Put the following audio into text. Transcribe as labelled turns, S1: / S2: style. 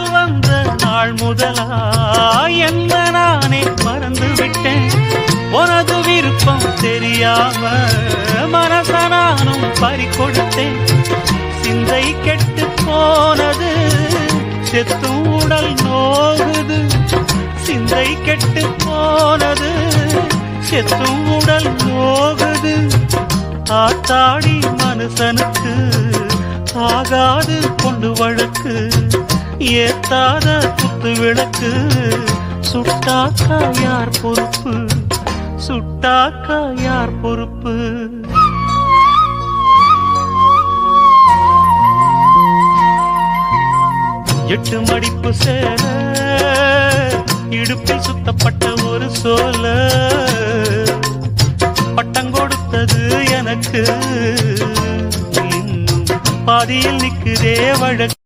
S1: காதல் வந்த நாள் முதலா என்ன நானே மறந்து விட்டேன். உனது விருப்பம் தெரியாம மனச நானும் பறிகொடுத்தேன். சிந்தை கெட்டு போனது செத்தும் உடல் நோகுது. சிந்தை கெட்டு போனது செத்தும் உடல் நோகுது. ஆத்தாடி மனுஷனுக்கு ஆகாது கொண்டு வழக்கு. ஏத்தாத குத்து விளக்கு சுட்டாக்கா யார் பொறுப்பு? சுட்டாக்கா யார் பொறுப்பு? எட்டு மடிப்பு சேல இடுப்பில் சுத்தப்பட்ட ஒரு சோல பட்டம் கொடுத்தது எனக்கு. இன்னும் பாதியில் நிற்குதே வழக்கு.